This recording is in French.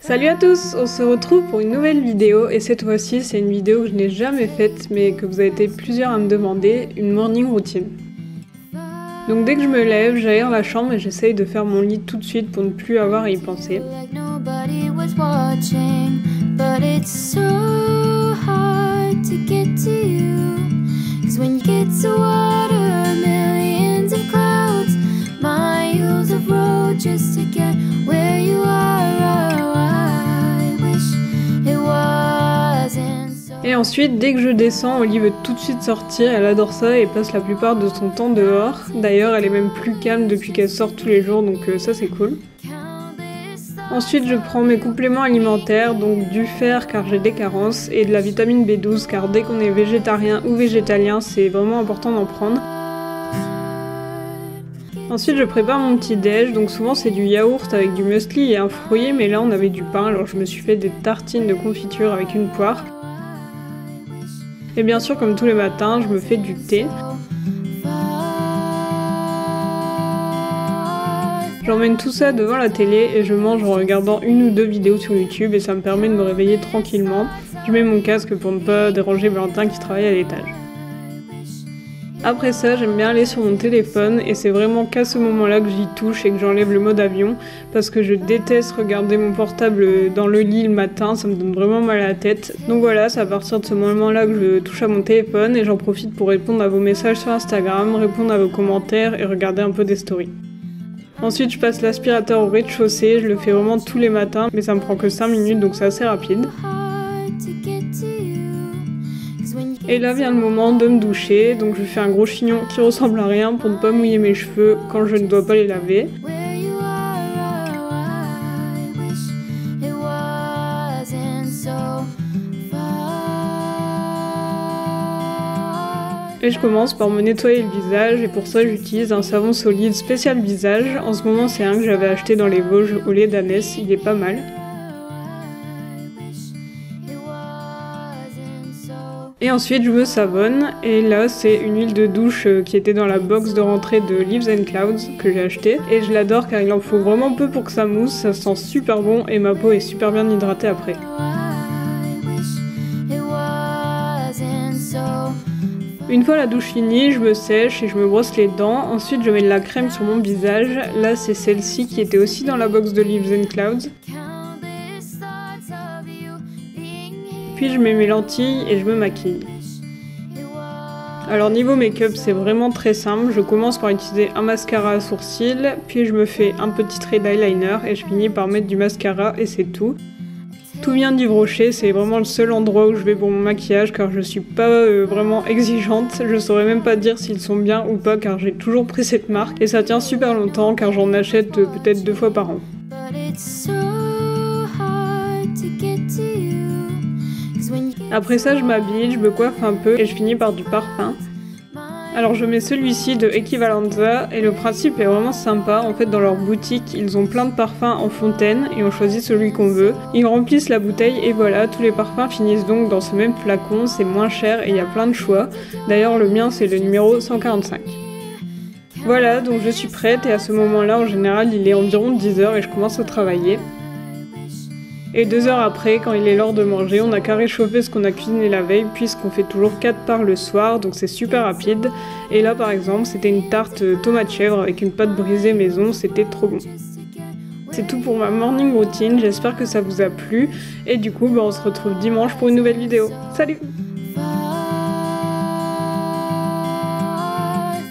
Salut à tous, on se retrouve pour une nouvelle vidéo et cette fois-ci c'est une vidéo que je n'ai jamais faite mais que vous avez été plusieurs à me demander, une morning routine. Donc dès que je me lève, j'aère la chambre et j'essaye de faire mon lit tout de suite pour ne plus avoir à y penser. Et ensuite, dès que je descends, Oli veut tout de suite sortir, elle adore ça et passe la plupart de son temps dehors. D'ailleurs, elle est même plus calme depuis qu'elle sort tous les jours, donc ça c'est cool. Ensuite, je prends mes compléments alimentaires, donc du fer car j'ai des carences, et de la vitamine B12 car dès qu'on est végétarien ou végétalien, c'est vraiment important d'en prendre. Ensuite, je prépare mon petit déj, donc souvent c'est du yaourt avec du muesli et un fruit, mais là on avait du pain, alors je me suis fait des tartines de confiture avec une poire. Et bien sûr, comme tous les matins, je me fais du thé. J'emmène tout ça devant la télé et je mange en regardant une ou deux vidéos sur YouTube et ça me permet de me réveiller tranquillement. Je mets mon casque pour ne pas déranger Valentin qui travaille à l'étage. Après ça, j'aime bien aller sur mon téléphone et c'est vraiment qu'à ce moment-là que j'y touche et que j'enlève le mode avion parce que je déteste regarder mon portable dans le lit le matin, ça me donne vraiment mal à la tête. Donc voilà, c'est à partir de ce moment-là que je touche à mon téléphone et j'en profite pour répondre à vos messages sur Instagram, répondre à vos commentaires et regarder un peu des stories. Ensuite, je passe l'aspirateur au rez-de-chaussée, je le fais vraiment tous les matins, mais ça me prend que 5 minutes donc c'est assez rapide. Et là vient le moment de me doucher, donc je fais un gros chignon qui ressemble à rien pour ne pas mouiller mes cheveux quand je ne dois pas les laver. Et je commence par me nettoyer le visage et pour ça j'utilise un savon solide spécial visage. En ce moment c'est un que j'avais acheté dans les Vosges au lait d'ânesse, il est pas mal. Et ensuite je me savonne et là c'est une huile de douche qui était dans la box de rentrée de Leaves and Clouds que j'ai acheté et je l'adore car il en faut vraiment peu pour que ça mousse, ça sent super bon et ma peau est super bien hydratée après. Une fois la douche finie, je me sèche et je me brosse les dents, ensuite je mets de la crème sur mon visage, là c'est celle-ci qui était aussi dans la box de Leaves and Clouds. Puis je mets mes lentilles et je me maquille. Alors niveau make-up c'est vraiment très simple, je commence par utiliser un mascara à sourcils, puis je me fais un petit trait d'eyeliner et je finis par mettre du mascara et c'est tout. Tout vient d'Yves Rocher, c'est vraiment le seul endroit où je vais pour mon maquillage car je suis pas vraiment exigeante, je saurais même pas dire s'ils sont bien ou pas car j'ai toujours pris cette marque et ça tient super longtemps car j'en achète peut-être 2 fois par an. Après ça, je m'habille, je me coiffe un peu et je finis par du parfum. Alors je mets celui-ci de Equivalenza et le principe est vraiment sympa. En fait, dans leur boutique, ils ont plein de parfums en fontaine et on choisit celui qu'on veut. Ils remplissent la bouteille et voilà, tous les parfums finissent donc dans ce même flacon. C'est moins cher et il y a plein de choix. D'ailleurs, le mien, c'est le numéro 145. Voilà, donc je suis prête et à ce moment-là, en général, il est environ 10h et je commence à travailler. Et 2 heures après, quand il est l'heure de manger, on n'a qu'à réchauffer ce qu'on a cuisiné la veille puisqu'on fait toujours 4 parts le soir, donc c'est super rapide. Et là par exemple, c'était une tarte tomate chèvre avec une pâte brisée maison, c'était trop bon. C'est tout pour ma morning routine, j'espère que ça vous a plu. Et du coup, on se retrouve dimanche pour une nouvelle vidéo. Salut!